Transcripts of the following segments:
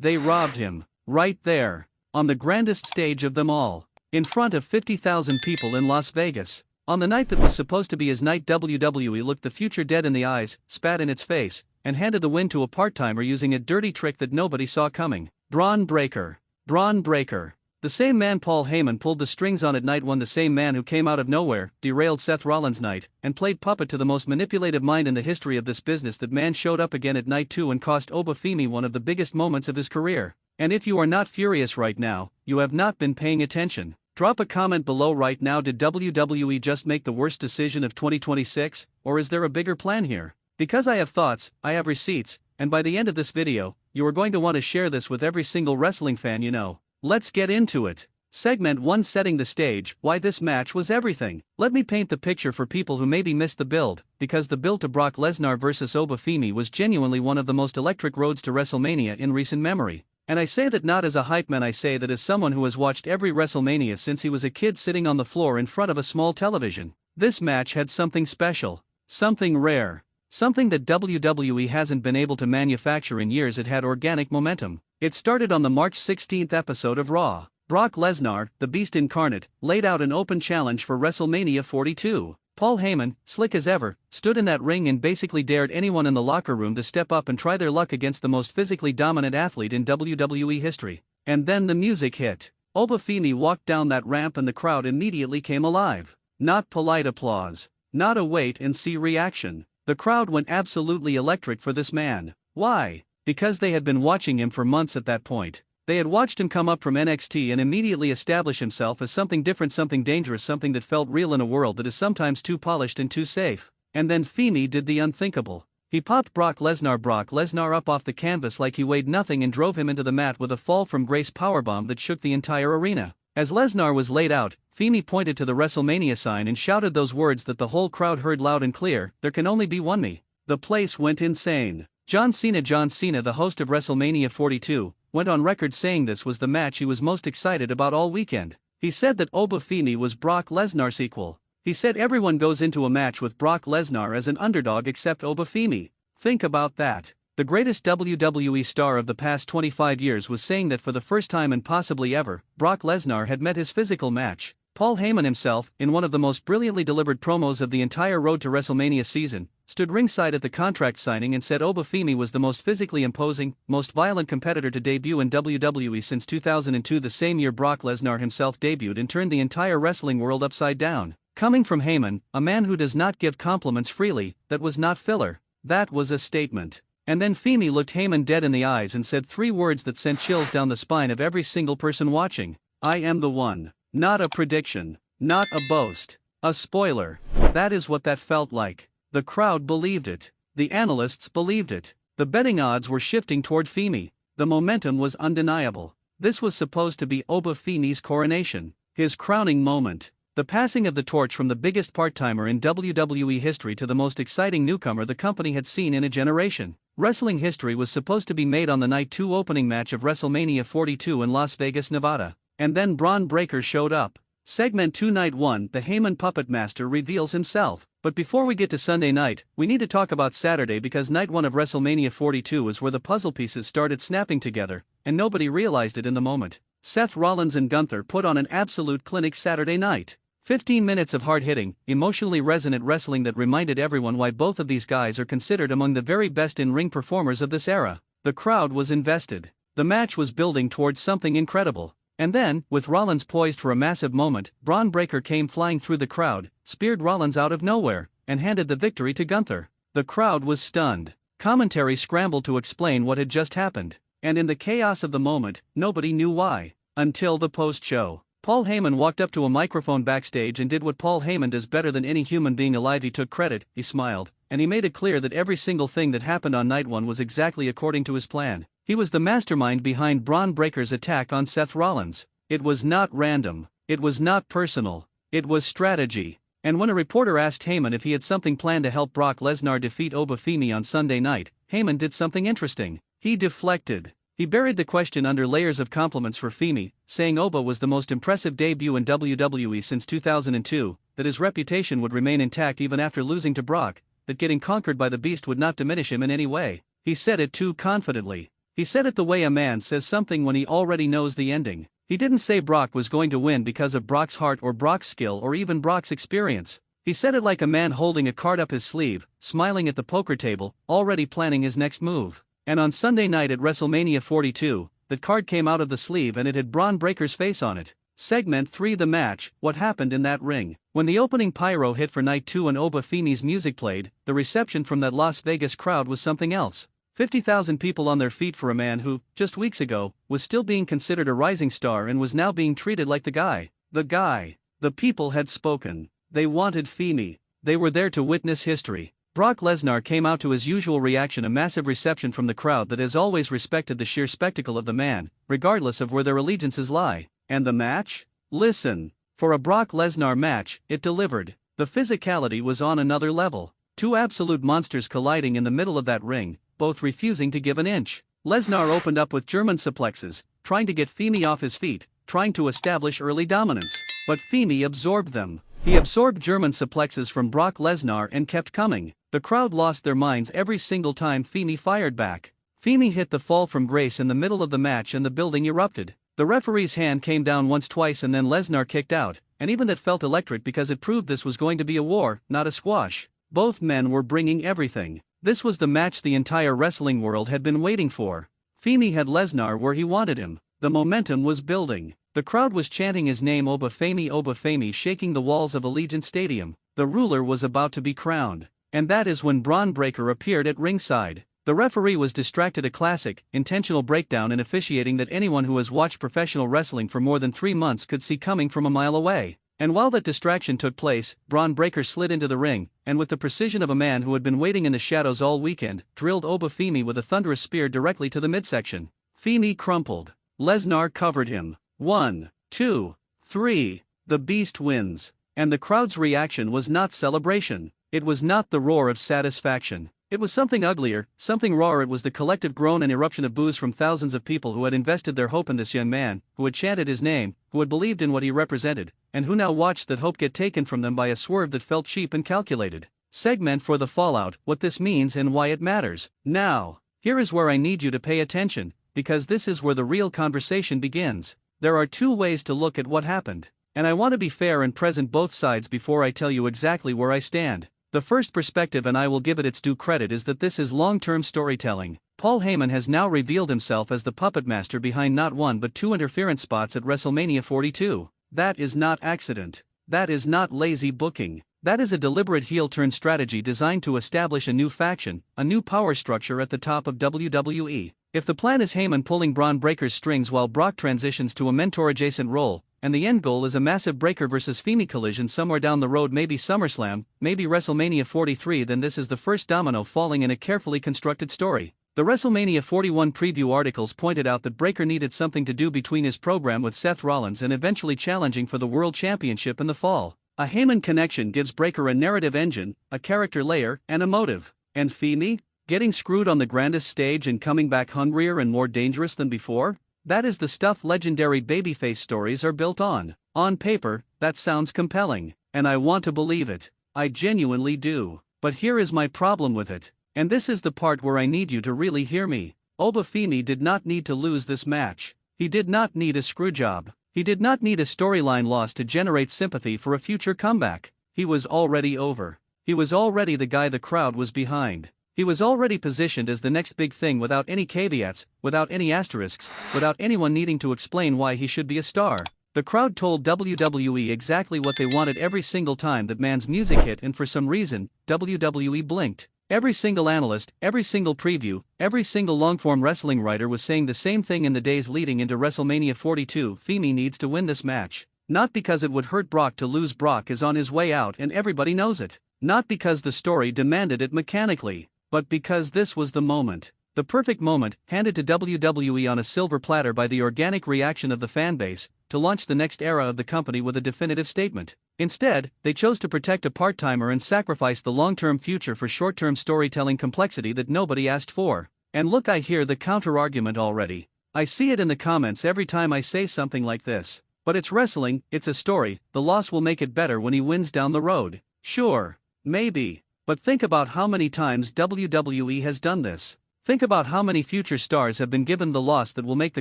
They robbed him. Right there. On the grandest stage of them all. In front of 50,000 people in Las Vegas. On the night that was supposed to be his night, WWE looked the future dead in the eyes, spat in its face, and handed the win to a part-timer using a dirty trick that nobody saw coming. Bron Breakker. Bron Breakker. The same man Paul Heyman pulled the strings on at night one, the same man who came out of nowhere, derailed Seth Rollins' night, and played puppet to the most manipulative mind in the history of this business. That man showed up again at night 2 and cost Oba Femi one of the biggest moments of his career. And if you are not furious right now, you have not been paying attention. Drop a comment below right now. Did WWE just make the worst decision of 2026, or is there a bigger plan here? Because I have thoughts, I have receipts, and by the end of this video, you are going to want to share this with every single wrestling fan you know. Let's get into it. Segment 1, setting the stage, why this match was everything. Let me paint the picture for people who maybe missed the build, because the build to Brock Lesnar vs Oba Femi was genuinely one of the most electric roads to WrestleMania in recent memory. And I say that not as a hype man, I say that as someone who has watched every WrestleMania since he was a kid sitting on the floor in front of a small television. This match had something special, something rare, something that WWE hasn't been able to manufacture in years. It had organic momentum. It started on the March 16th episode of Raw. Brock Lesnar, the Beast incarnate, laid out an open challenge for WrestleMania 42. Paul Heyman, slick as ever, stood in that ring and basically dared anyone in the locker room to step up and try their luck against the most physically dominant athlete in WWE history. And then the music hit. Oba Femi walked down that ramp and the crowd immediately came alive. Not polite applause. Not a wait-and-see reaction. The crowd went absolutely electric for this man. Why? Because they had been watching him for months at that point. They had watched him come up from NXT and immediately establish himself as something different, something dangerous, something that felt real in a world that is sometimes too polished and too safe. And then Femi did the unthinkable. He popped Brock Lesnar up off the canvas like he weighed nothing and drove him into the mat with a fall from grace powerbomb that shook the entire arena. As Lesnar was laid out, Femi pointed to the WrestleMania sign and shouted those words that the whole crowd heard loud and clear: "There can only be one me." The place went insane. John Cena, the host of WrestleMania 42, went on record saying this was the match he was most excited about all weekend. He said that Oba Femi was Brock Lesnar's sequel. He said everyone goes into a match with Brock Lesnar as an underdog except Oba Femi. Think about that. The greatest WWE star of the past 25 years was saying that for the first time and possibly ever, Brock Lesnar had met his physical match. Paul Heyman himself, in one of the most brilliantly delivered promos of the entire Road to WrestleMania season, stood ringside at the contract signing and said Oba Femi was the most physically imposing, most violent competitor to debut in WWE since 2002, the same year Brock Lesnar himself debuted and turned the entire wrestling world upside down. Coming from Heyman, a man who does not give compliments freely, that was not filler. That was a statement. And then Femi looked Heyman dead in the eyes and said 3 words that sent chills down the spine of every single person watching. I am the one. Not a prediction. Not a boast. A spoiler. That is what that felt like. The crowd believed it. The analysts believed it. The betting odds were shifting toward Femi. The momentum was undeniable. This was supposed to be Oba Femi's coronation. His crowning moment. The passing of the torch from the biggest part-timer in WWE history to the most exciting newcomer the company had seen in a generation. Wrestling history was supposed to be made on the Night 2 opening match of WrestleMania 42 in Las Vegas, Nevada. And then Bron Breakker showed up. Segment 2, Night 1, the Heyman Puppet Master reveals himself. But before we get to Sunday night, we need to talk about Saturday, because Night 1 of WrestleMania 42 is where the puzzle pieces started snapping together, and nobody realized it in the moment. Seth Rollins and Gunther put on an absolute clinic Saturday night. 15 minutes of hard-hitting, emotionally resonant wrestling that reminded everyone why both of these guys are considered among the very best in-ring performers of this era. The crowd was invested. The match was building towards something incredible. And then, with Rollins poised for a massive moment, Bron Breakker came flying through the crowd, speared Rollins out of nowhere, and handed the victory to Gunther. The crowd was stunned. Commentary scrambled to explain what had just happened. And in the chaos of the moment, nobody knew why. Until the post-show. Paul Heyman walked up to a microphone backstage and did what Paul Heyman does better than any human being alive. He took credit, he smiled, and he made it clear that every single thing that happened on Night 1 was exactly according to his plan. He was the mastermind behind Bron Breakker's attack on Seth Rollins. It was not random. It was not personal. It was strategy. And when a reporter asked Heyman if he had something planned to help Brock Lesnar defeat Oba Femi on Sunday night, Heyman did something interesting. He deflected. He buried the question under layers of compliments for Femi, saying Oba was the most impressive debut in WWE since 2002, that his reputation would remain intact even after losing to Brock, that getting conquered by the Beast would not diminish him in any way. He said it too confidently. He said it the way a man says something when he already knows the ending. He didn't say Brock was going to win because of Brock's heart or Brock's skill or even Brock's experience. He said it like a man holding a card up his sleeve, smiling at the poker table, already planning his next move. And on Sunday night at WrestleMania 42, that card came out of the sleeve and it had Bron Breakker's face on it. Segment 3: The match. What happened in that ring? When the opening pyro hit for night 2 and Oba Femi's music played, the reception from that Las Vegas crowd was something else. 50,000 people on their feet for a man who, just weeks ago, was still being considered a rising star and was now being treated like the guy. The guy. The people had spoken. They wanted Femi. They were there to witness history. Brock Lesnar came out to his usual reaction, a massive reception from the crowd that has always respected the sheer spectacle of the man, regardless of where their allegiances lie. And the match? Listen. For a Brock Lesnar match, it delivered. The physicality was on another level. Two absolute monsters colliding in the middle of that ring, both refusing to give an inch. Lesnar opened up with German suplexes, trying to get Femi off his feet, trying to establish early dominance. But Femi absorbed them. He absorbed German suplexes from Brock Lesnar and kept coming. The crowd lost their minds every single time Femi fired back. Femi hit the fall from grace in the middle of the match and the building erupted. The referee's hand came down once, twice, and then Lesnar kicked out, and even that felt electric because it proved this was going to be a war, not a squash. Both men were bringing everything. This was the match the entire wrestling world had been waiting for. Femi had Lesnar where he wanted him. The momentum was building. The crowd was chanting his name, Oba Femi, shaking the walls of Allegiant Stadium. The ruler was about to be crowned. And that is when Bron Breakker appeared at ringside. The referee was distracted, a classic, intentional breakdown in officiating that anyone who has watched professional wrestling for more than 3 months could see coming from a mile away. And while that distraction took place, Bron Breakker slid into the ring, and with the precision of a man who had been waiting in the shadows all weekend, drilled Oba Femi with a thunderous spear directly to the midsection. Femi crumpled. Lesnar covered him. 1, 2, 3. The Beast wins. And the crowd's reaction was not celebration. It was not the roar of satisfaction. It was something uglier, something rawer. It was the collective groan and eruption of boos from thousands of people who had invested their hope in this young man, who had chanted his name, who had believed in what he represented, and who now watched that hope get taken from them by a swerve that felt cheap and calculated. Segment for the fallout, what this means and why it matters. Now, here is where I need you to pay attention, because this is where the real conversation begins. There are two ways to look at what happened, and I want to be fair and present both sides before I tell you exactly where I stand. The first perspective, and I will give it its due credit, is that this is long-term storytelling. Paul Heyman has now revealed himself as the puppet master behind not one but 2 interference spots at WrestleMania 42. That is not accident. That is not lazy booking. That is a deliberate heel-turn strategy designed to establish a new faction, a new power structure at the top of WWE. If the plan is Heyman pulling Bron Breakker's strings while Brock transitions to a mentor-adjacent role, and the end goal is a massive Breakker vs. Femi collision somewhere down the road, maybe SummerSlam, maybe WrestleMania 43, then this is the first domino falling in a carefully constructed story. The WrestleMania 41 preview articles pointed out that Breakker needed something to do between his program with Seth Rollins and eventually challenging for the World Championship in the fall. A Heyman connection gives Breakker a narrative engine, a character layer, and a motive. And Femi? Getting screwed on the grandest stage and coming back hungrier and more dangerous than before? That is the stuff legendary babyface stories are built on. On paper, that sounds compelling, and I want to believe it. I genuinely do. But here is my problem with it. And this is the part where I need you to really hear me. Oba Femi did not need to lose this match. He did not need a screwjob. He did not need a storyline loss to generate sympathy for a future comeback. He was already over. He was already the guy the crowd was behind. He was already positioned as the next big thing without any caveats, without any asterisks, without anyone needing to explain why he should be a star. The crowd told WWE exactly what they wanted every single time that man's music hit, and for some reason, WWE blinked. Every single analyst, every single preview, every single long-form wrestling writer was saying the same thing in the days leading into WrestleMania 42. Femi needs to win this match. Not because it would hurt Brock to lose. Brock is on his way out and everybody knows it. Not because the story demanded it mechanically. But because this was the moment. The perfect moment, handed to WWE on a silver platter by the organic reaction of the fanbase, to launch the next era of the company with a definitive statement. Instead, they chose to protect a part-timer and sacrifice the long-term future for short-term storytelling complexity that nobody asked for. And look, I hear the counter-argument already. I see it in the comments every time I say something like this. But it's wrestling, it's a story, the loss will make it better when he wins down the road. Sure. Maybe. But think about how many times WWE has done this. Think about how many future stars have been given the loss that will make the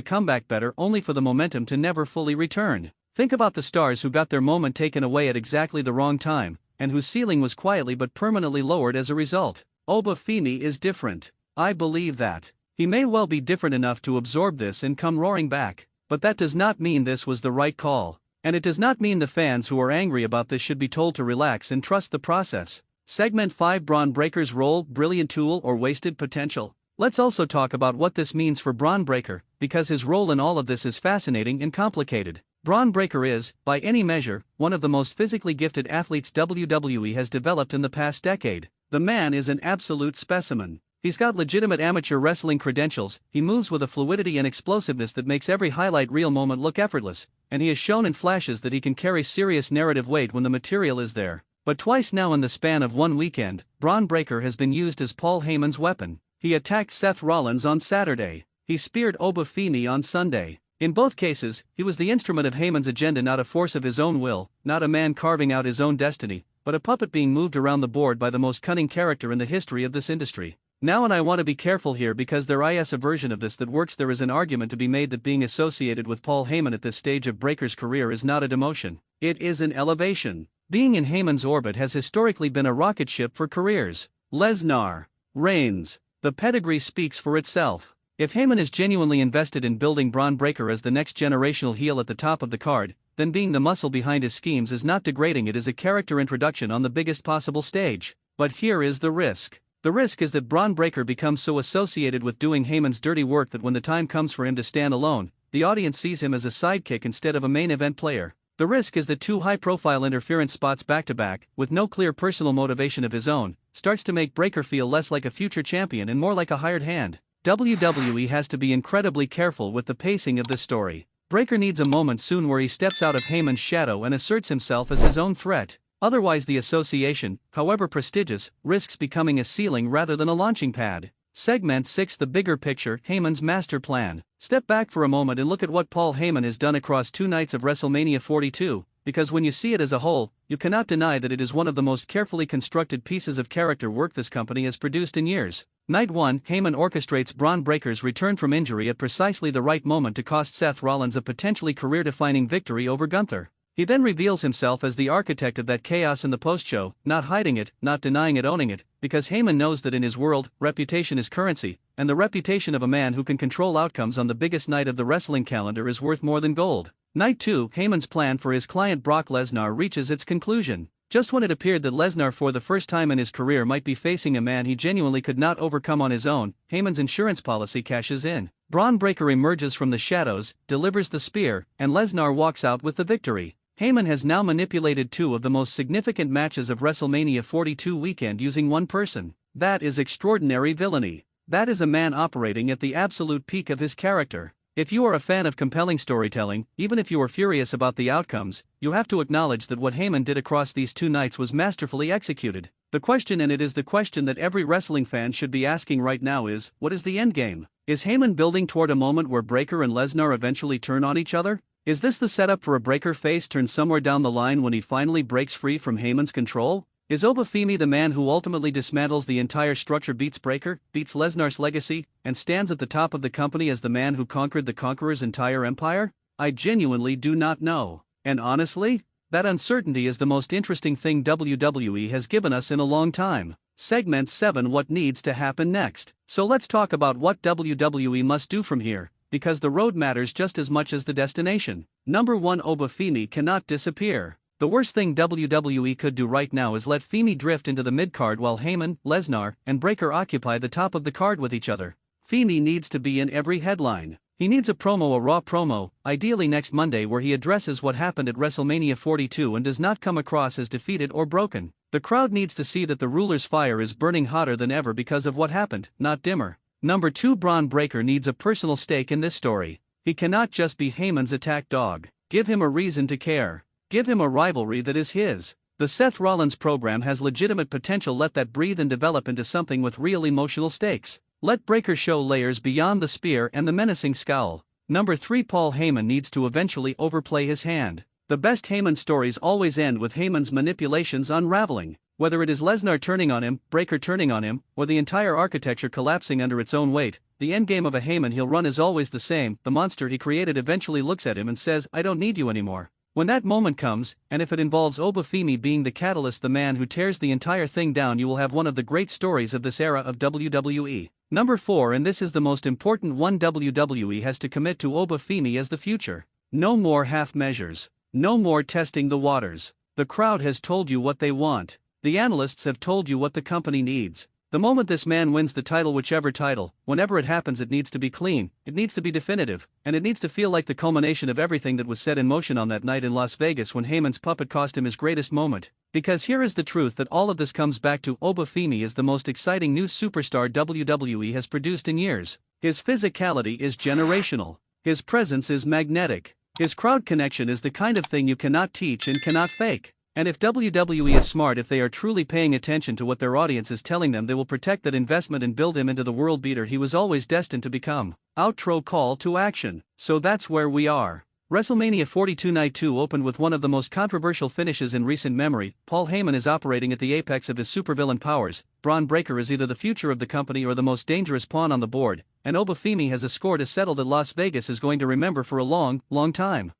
comeback better only for the momentum to never fully return. Think about the stars who got their moment taken away at exactly the wrong time, and whose ceiling was quietly but permanently lowered as a result. Oba Femi is different. I believe that. He may well be different enough to absorb this and come roaring back, but that does not mean this was the right call. And it does not mean the fans who are angry about this should be told to relax and trust the process. Segment 5: Bron Breakker's role, brilliant tool or wasted potential? Let's also talk about what this means for Bron Breakker, because his role in all of this is fascinating and complicated. Bron Breakker is, by any measure, one of the most physically gifted athletes WWE has developed in the past decade. The man is an absolute specimen. He's got legitimate amateur wrestling credentials, he moves with a fluidity and explosiveness that makes every highlight reel moment look effortless, and he has shown in flashes that he can carry serious narrative weight when the material is there. But twice now in the span of one weekend, Bron Breakker has been used as Paul Heyman's weapon. He attacked Seth Rollins on Saturday. He speared Oba Femi on Sunday. In both cases, he was the instrument of Heyman's agenda, not a force of his own will, not a man carving out his own destiny, but a puppet being moved around the board by the most cunning character in the history of this industry. Now, and I want to be careful here because there is a version of this that works. There is an argument to be made that being associated with Paul Heyman at this stage of Breakker's career is not a demotion. It is an elevation. Being in Heyman's orbit has historically been a rocket ship for careers. Lesnar, Reigns. The pedigree speaks for itself. If Heyman is genuinely invested in building Bron Breakker as the next generational heel at the top of the card, then being the muscle behind his schemes is not degrading. It is a character introduction on the biggest possible stage. But here is the risk. The risk is that Bron Breakker becomes so associated with doing Heyman's dirty work that when the time comes for him to stand alone, the audience sees him as a sidekick instead of a main event player. The risk is that two high-profile interference spots back-to-back, with no clear personal motivation of his own, starts to make Breakker feel less like a future champion and more like a hired hand. WWE has to be incredibly careful with the pacing of this story. Breakker needs a moment soon where he steps out of Heyman's shadow and asserts himself as his own threat. Otherwise the association, however prestigious, risks becoming a ceiling rather than a launching pad. Segment 6: The bigger picture, Heyman's master plan. Step back for a moment and look at what Paul Heyman has done across 2 nights of WrestleMania 42, because when you see it as a whole, you cannot deny that it is one of the most carefully constructed pieces of character work this company has produced in years. Night 1, Heyman orchestrates Bron Breakker's return from injury at precisely the right moment to cost Seth Rollins a potentially career-defining victory over Gunther. He then reveals himself as the architect of that chaos in the post-show, not hiding it, not denying it, owning it, because Heyman knows that in his world, reputation is currency, and the reputation of a man who can control outcomes on the biggest night of the wrestling calendar is worth more than gold. Night 2, Heyman's plan for his client Brock Lesnar reaches its conclusion. Just when it appeared that Lesnar for the first time in his career might be facing a man he genuinely could not overcome on his own, Heyman's insurance policy cashes in. Bron Breakker emerges from the shadows, delivers the spear, and Lesnar walks out with the victory. Heyman has now manipulated 2 of the most significant matches of WrestleMania 42 weekend using one person. That is extraordinary villainy. That is a man operating at the absolute peak of his character. If you are a fan of compelling storytelling, even if you are furious about the outcomes, you have to acknowledge that what Heyman did across these 2 nights was masterfully executed. The question, and it is the question that every wrestling fan should be asking right now, is, what is the endgame? Is Heyman building toward a moment where Breakker and Lesnar eventually turn on each other? Is this the setup for a Breakker face turn somewhere down the line when he finally breaks free from Heyman's control? Is Oba Femi the man who ultimately dismantles the entire structure, beats Breakker, beats Lesnar's legacy, and stands at the top of the company as the man who conquered the Conqueror's entire empire? I genuinely do not know. And honestly, that uncertainty is the most interesting thing WWE has given us in a long time. Segment 7: What needs to happen next? So let's talk about what WWE must do from here, because the road matters just as much as the destination. Number 1, Oba Femi cannot disappear. The worst thing WWE could do right now is let Femi drift into the mid-card while Heyman, Lesnar, and Breakker occupy the top of the card with each other. Femi needs to be in every headline. He needs a Raw promo, ideally next Monday, where he addresses what happened at WrestleMania 42 and does not come across as defeated or broken. The crowd needs to see that the ruler's fire is burning hotter than ever because of what happened, not dimmer. Number 2, Bron Breakker needs a personal stake in this story. He cannot just be Heyman's attack dog. Give him a reason to care. Give him a rivalry that is his. The Seth Rollins program has legitimate potential. Let that breathe and develop into something with real emotional stakes. Let Breakker show layers beyond the spear and the menacing scowl. Number 3, Paul Heyman needs to eventually overplay his hand. The best Heyman stories always end with Heyman's manipulations unraveling. Whether it is Lesnar turning on him, Breakker turning on him, or the entire architecture collapsing under its own weight, the endgame of a Heyman heel run is always the same. The monster he created eventually looks at him and says, "I don't need you anymore." When that moment comes, and if it involves Oba Femi being the catalyst, the man who tears the entire thing down, you will have one of the great stories of this era of WWE. Number 4, and this is the most important one, WWE has to commit to Oba Femi as the future. No more half measures. No more testing the waters. The crowd has told you what they want. The analysts have told you what the company needs. The moment this man wins the title, whichever title, whenever it happens, it needs to be clean, it needs to be definitive, and it needs to feel like the culmination of everything that was set in motion on that night in Las Vegas when Heyman's puppet cost him his greatest moment. Because here is the truth that all of this comes back to: Oba Femi is the most exciting new superstar WWE has produced in years. His physicality is generational. His presence is magnetic. His crowd connection is the kind of thing you cannot teach and cannot fake. And if WWE is smart, if they are truly paying attention to what their audience is telling them, they will protect that investment and build him into the world beater he was always destined to become. Outro: call to action. So that's where we are. WrestleMania 42 Night 2 opened with one of the most controversial finishes in recent memory. Paul Heyman is operating at the apex of his supervillain powers. Bron Breakker is either the future of the company or the most dangerous pawn on the board, and Oba Femi has a score to settle that Las Vegas is going to remember for a long, long time.